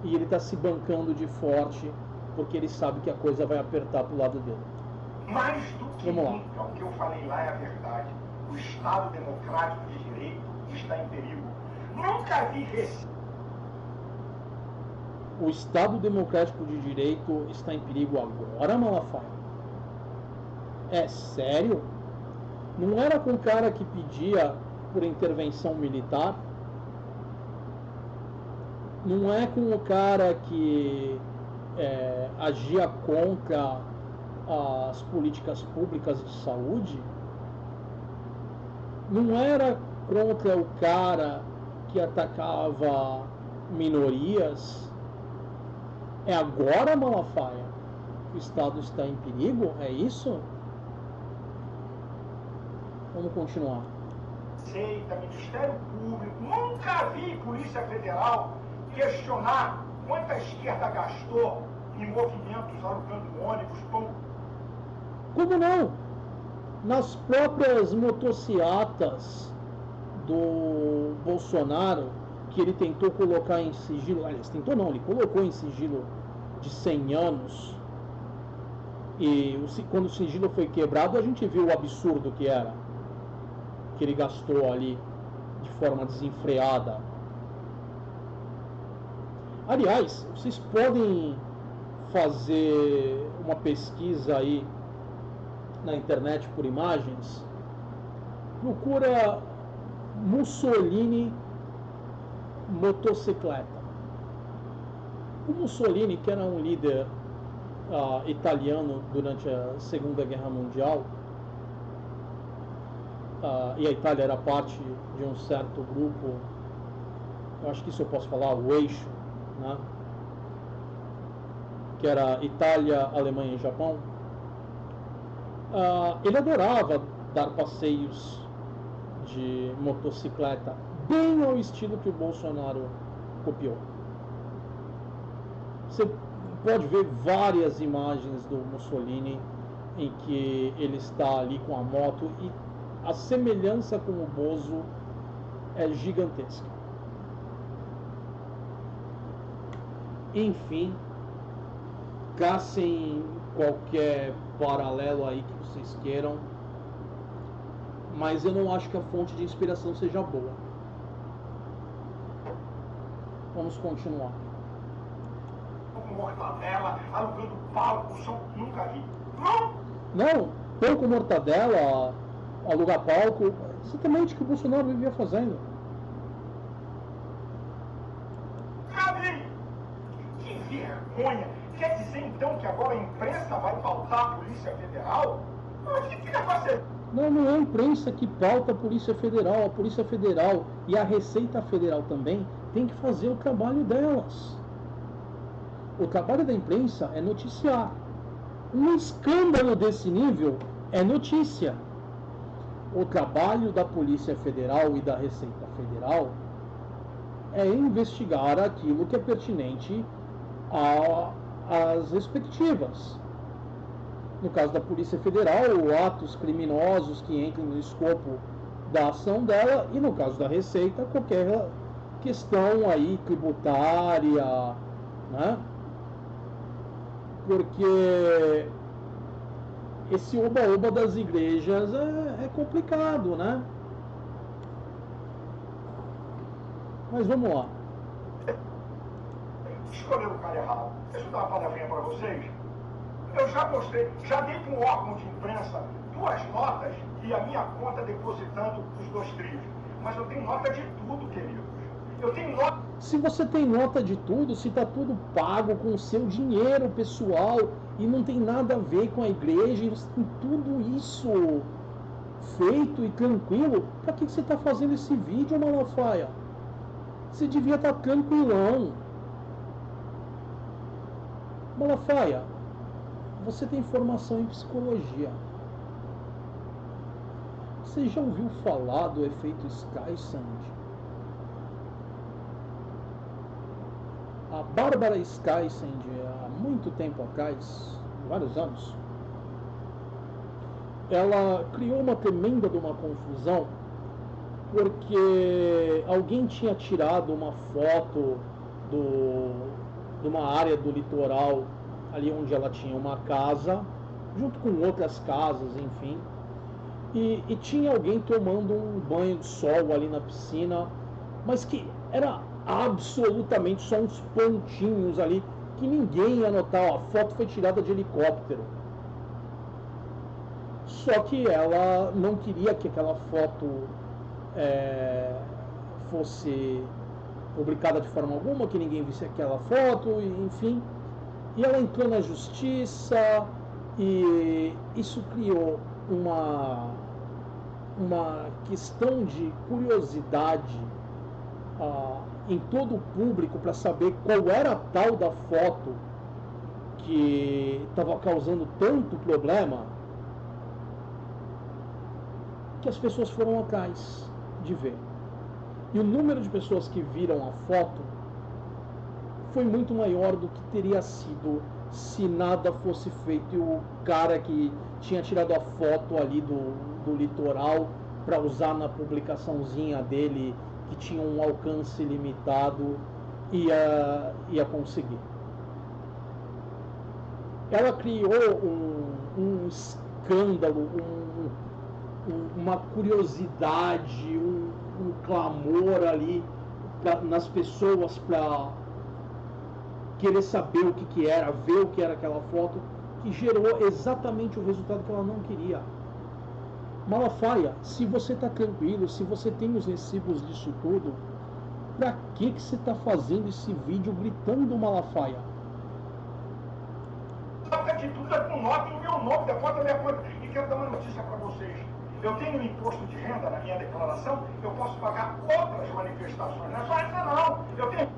e ele está se bancando de forte porque ele sabe que a coisa vai apertar para o lado dele. Mais do que nunca, o que eu falei lá é a verdade. O Estado democrático de direito está em perigo. Nunca vi O Estado democrático de direito está em perigo agora, Malafaia? É sério? Não era com o cara que pedia por intervenção militar? Não é com o cara que agia contra as políticas públicas de saúde? Não era contra o cara que atacava minorias? É agora, Malafaia, que o Estado está em perigo? É isso? Vamos continuar. Receita, Ministério Público, nunca vi Polícia Federal questionar quanto a esquerda gastou em movimentos alugando ônibus, Como não? Nas próprias motocicletas do Bolsonaro, que ele tentou colocar em sigilo, aliás, tentou não, ele colocou em sigilo de 100 anos, e quando o sigilo foi quebrado, a gente viu o absurdo que era, que ele gastou ali de forma desenfreada. Aliás, vocês podem fazer uma pesquisa aí na internet por imagens, procura Mussolini motocicleta. O Mussolini, que era um líder italiano durante a Segunda Guerra Mundial, e a Itália era parte de um certo grupo, eu acho que isso eu posso falar, o eixo, né? Que era Itália, Alemanha e Japão. Ele adorava dar passeios de motocicleta, bem ao estilo que o Bolsonaro copiou. Você pode ver várias imagens do Mussolini em que ele está ali com a moto, e a semelhança com o Bozo é gigantesca. Enfim, caçem qualquer paralelo aí que vocês queiram, mas eu não acho que a fonte de inspiração seja boa. Vamos continuar. Com mortadela, alugando palco, nunca vi. Não, pão com mortadela, alugar palco, exatamente o que o Bolsonaro vivia fazendo. Cabe! Que vergonha! Quer dizer então que agora a imprensa vai pautar a Polícia Federal? O que fica fazendo? Não é a imprensa que pauta a Polícia Federal. A Polícia Federal e a Receita Federal também tem que fazer o trabalho delas. O trabalho da imprensa é noticiar. Um escândalo desse nível é notícia. O trabalho da Polícia Federal e da Receita Federal é investigar aquilo que é pertinente às respectivas. No caso da Polícia Federal, atos criminosos que entrem no escopo da ação dela, e no caso da Receita, qualquer questão aí tributária, né? Porque esse oba-oba das igrejas é complicado, né? Mas vamos lá. Escolheu o cara errado. Deixa eu dar uma palavrinha para vocês. Eu já mostrei, já dei para um órgão de imprensa 2 notas e a minha conta depositando os 2 trios. Mas eu tenho nota de tudo, queridos. Eu tenho nota. Se você tem nota de tudo, se está tudo pago com o seu dinheiro pessoal e não tem nada a ver com a igreja, e você tem tudo isso feito e tranquilo, para que você está fazendo esse vídeo, Malafaia? Você devia estar tranquilão. Malafaia, você tem formação em psicologia. Você já ouviu falar do efeito Streisand? A Bárbara Streisand, há muito tempo atrás, vários anos, ela criou uma tremenda de uma confusão porque alguém tinha tirado uma foto de uma área do litoral, ali onde ela tinha uma casa, junto com outras casas, enfim. E tinha alguém tomando um banho de sol ali na piscina, mas que era absolutamente só uns pontinhos ali, que ninguém ia notar. A foto foi tirada de helicóptero. Só que ela não queria que aquela foto fosse publicada de forma alguma, que ninguém visse aquela foto, enfim. E ela entrou na justiça e isso criou uma questão de curiosidade em todo o público para saber qual era a tal da foto que estava causando tanto problema, que as pessoas foram atrás de ver. E o número de pessoas que viram a foto foi muito maior do que teria sido se nada fosse feito e o cara que tinha tirado a foto ali do litoral para usar na publicaçãozinha dele, que tinha um alcance limitado, ia conseguir. Ela criou um escândalo, uma curiosidade, um clamor ali nas pessoas para querer saber o que era, ver o que era aquela foto, que gerou exatamente o resultado que ela não queria. Malafaia, se você está tranquilo, se você tem os recibos disso tudo, para que você está fazendo esse vídeo gritando, Malafaia? De tudo é com nota no meu nome, da conta da minha conta. E quero dar uma notícia para vocês. Eu tenho um imposto de renda na minha declaração, eu posso pagar outras manifestações. Não é só essa não. Eu tenho...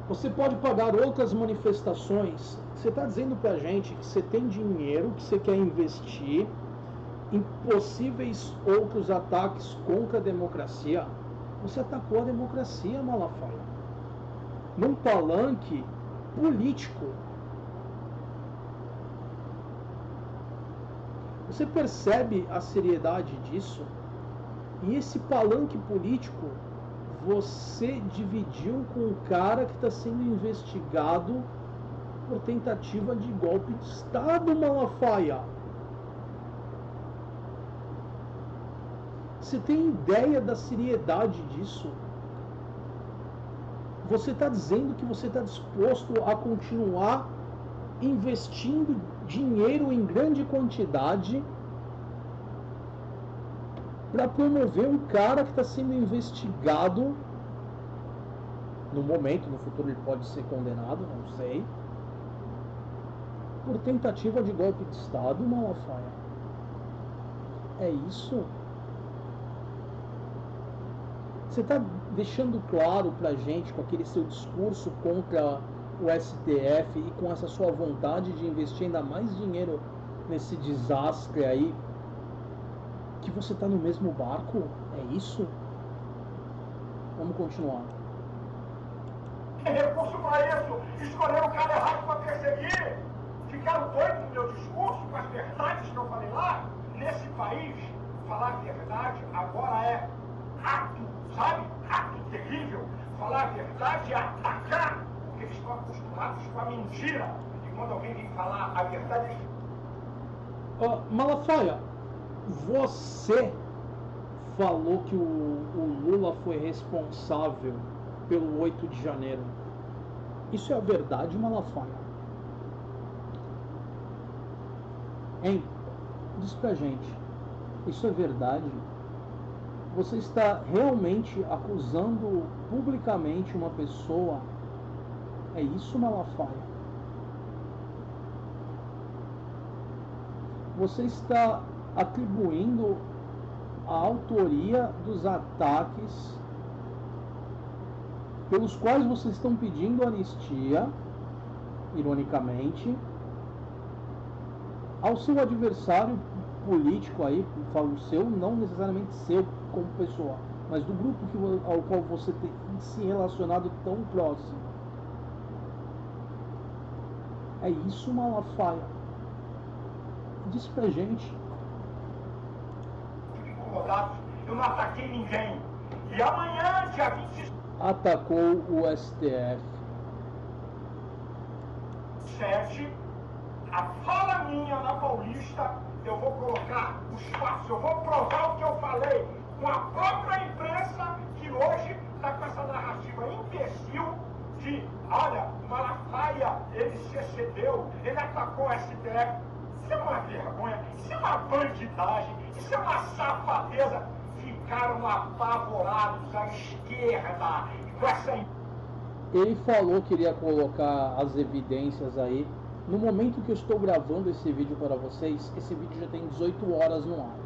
Você pode pagar outras manifestações. Você está dizendo para a gente que você tem dinheiro, que você quer investir em possíveis outros ataques contra a democracia. Você atacou a democracia, Malafaia, num palanque político. Você percebe a seriedade disso? E esse palanque político você dividiu com um cara que está sendo investigado por tentativa de golpe de Estado, Malafaia. Você tem ideia da seriedade disso? Você está dizendo que você está disposto a continuar investindo dinheiro em grande quantidade para promover um cara que está sendo investigado no momento, no futuro ele pode ser condenado, não sei, por tentativa de golpe de Estado, Malafaia. É isso? Você está deixando claro para a gente, com aquele seu discurso contra o STF e com essa sua vontade de investir ainda mais dinheiro nesse desastre aí, que você está no mesmo barco? É isso? Vamos continuar. Tem recurso para isso. Escolheram o cara errado para perseguir. Ficaram doidos no meu discurso, com as verdades que eu falei lá. Nesse país, falar a verdade agora é ato, sabe? Ato terrível. Falar a verdade é atacar, porque eles estão acostumados com a mentira. E quando alguém vem falar a verdade... Malafaia, você falou que o Lula foi responsável pelo 8 de janeiro. Isso é a verdade, Malafaia? Hein? Diz pra gente. Isso é verdade? Você está realmente acusando publicamente uma pessoa? É isso, Malafaia? Você está atribuindo a autoria dos ataques pelos quais vocês estão pedindo anistia, ironicamente, ao seu adversário político aí, falo seu, não necessariamente seu como pessoa, mas do grupo ao qual você tem se relacionado tão próximo. É isso, Malafaia? Diz pra gente. Eu não ataquei ninguém. E amanhã, dia 20... Atacou o STF. sede, a fala minha na Paulista, eu vou colocar os fatos, eu vou provar o que eu falei com a própria imprensa que hoje está com essa narrativa imbecil de, olha, Malafaia, ele se excedeu, ele atacou o STF. Isso é uma vergonha, isso é uma bandidagem, isso é uma safadeza. Ficaram apavorados à esquerda com essa... Ele falou que iria colocar as evidências aí. No momento que eu estou gravando esse vídeo para vocês, esse vídeo já tem 18 horas no ar.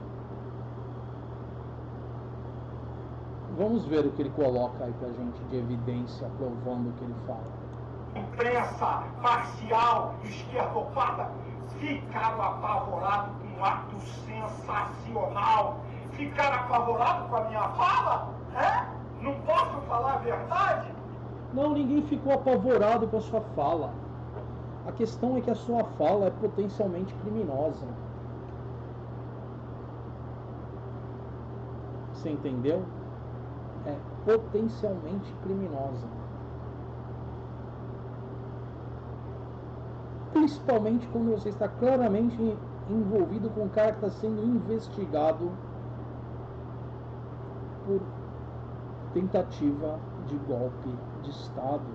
Vamos ver o que ele coloca aí pra gente de evidência provando o que ele fala. Imprensa parcial, esquerdopata, ficaram apavorados com um ato sensacional. Ficaram apavorados com a minha fala? É? Não posso falar a verdade? Não, ninguém ficou apavorado com a sua fala. A questão é que a sua fala é potencialmente criminosa. Você entendeu? É potencialmente criminosa. Principalmente quando você está claramente envolvido com um cara que está sendo investigado por tentativa de golpe de Estado.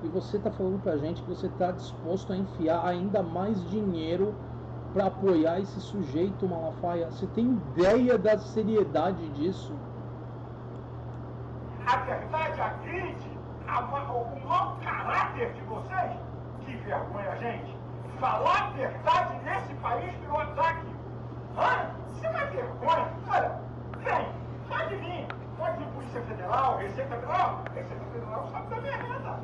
E você está falando pra gente que você está disposto a enfiar ainda mais dinheiro para apoiar esse sujeito, Malafaia. Você tem ideia da seriedade disso? A verdade agride o mau caráter de vocês? Que vergonha, gente! Falar a verdade nesse país virou ataque! Isso é uma vergonha! Olha, vem, pode vir! Pode vir Polícia Federal, Receita Federal. Receita Federal sabe da minha renda.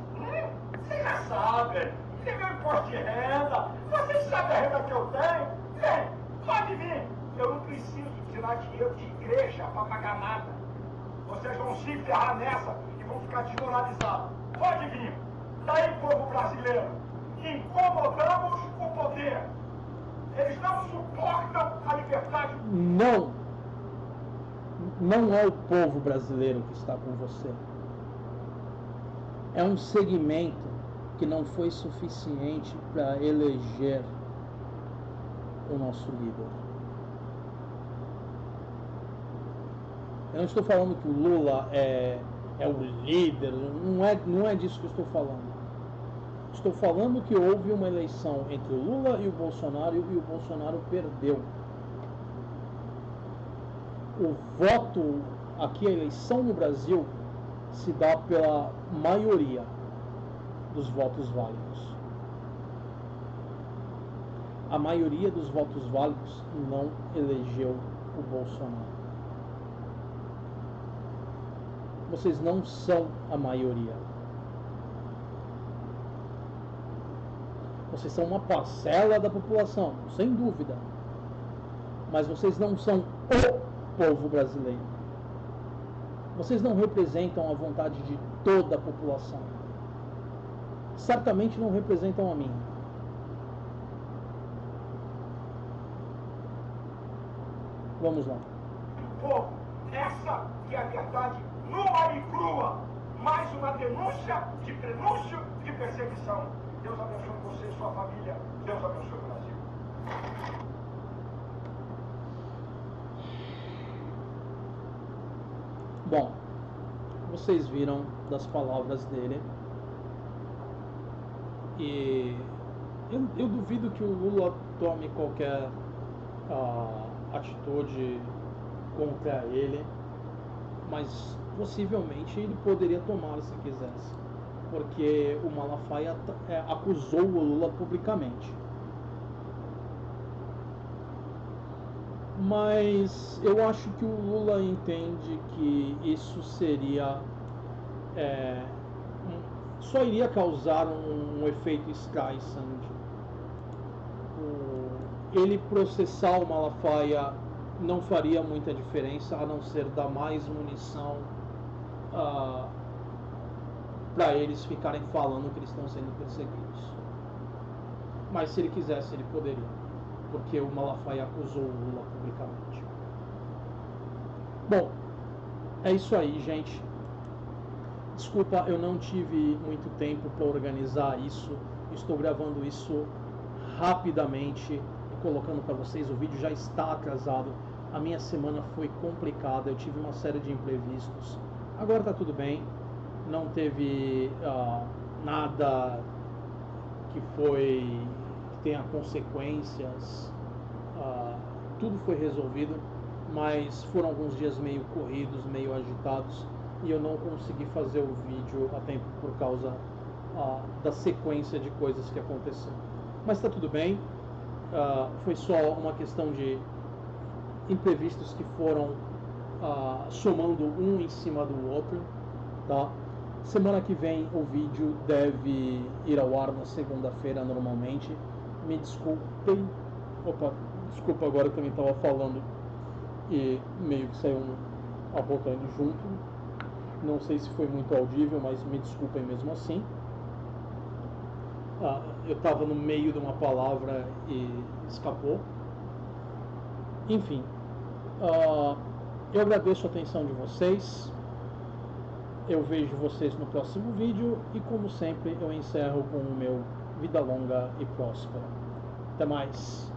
Vocês já sabem. Tem meu imposto de renda. Vocês sabem a renda que eu tenho. Vem, pode vir. Eu não preciso tirar dinheiro de igreja para pagar nada. Vocês vão se ferrar nessa e vão ficar desmoralizados. Pode vir. Daí, povo brasileiro, incomodamos o poder. Eles não suportam a liberdade. Não é o povo brasileiro que está com você. É um segmento que não foi suficiente para eleger o nosso líder. Eu não estou falando que o Lula é o líder, não é disso que eu estou falando. Estou falando que houve uma eleição entre o Lula e o Bolsonaro e o Bolsonaro perdeu. O voto, aqui a eleição no Brasil, se dá pela maioria dos votos válidos. A maioria dos votos válidos não elegeu o Bolsonaro. Vocês não são a maioria. Vocês são uma parcela da população, sem dúvida. Mas vocês não são o povo brasileiro. Vocês não representam a vontade de toda a população. Certamente não representam a minha. Vamos lá. Povo, essa que é a verdade nua e crua. Mais uma denúncia de prenúncio de perseguição. Deus abençoe você e sua família. Deus abençoe o Brasil. Bom, vocês viram das palavras dele. E eu duvido que o Lula tome qualquer atitude contra ele, mas possivelmente ele poderia tomar se quisesse, porque o Malafaia acusou o Lula publicamente. Mas eu acho que o Lula entende que isso seria só iria causar um efeito Streisand. Ele processar o Malafaia não faria muita diferença, a não ser dar mais munição para eles ficarem falando que eles estão sendo perseguidos. Mas se ele quisesse, ele poderia, porque o Malafaia acusou o Lula publicamente. Bom, é isso aí, gente. Desculpa, eu não tive muito tempo para organizar isso. Estou gravando isso rapidamente e colocando para vocês. O vídeo já está atrasado. A minha semana foi complicada. Eu tive uma série de imprevistos. Agora está tudo bem. Não teve nada que tenha consequências. Tudo foi resolvido, mas foram alguns dias meio corridos, meio agitados, e eu não consegui fazer o vídeo a tempo por causa da sequência de coisas que aconteceram. Mas está tudo bem. Foi só uma questão de imprevistos que foram somando um em cima do outro, tá? Semana que vem o vídeo deve ir ao ar na segunda-feira normalmente. Me desculpem. Opa, desculpa, agora eu também estava falando e meio que saiu a boca indo junto. Não sei se foi muito audível, mas me desculpem mesmo assim. Eu estava no meio de uma palavra e escapou. Enfim, eu agradeço a atenção de vocês. Eu vejo vocês no próximo vídeo e, como sempre, eu encerro com o meu vida longa e próspera. Até mais.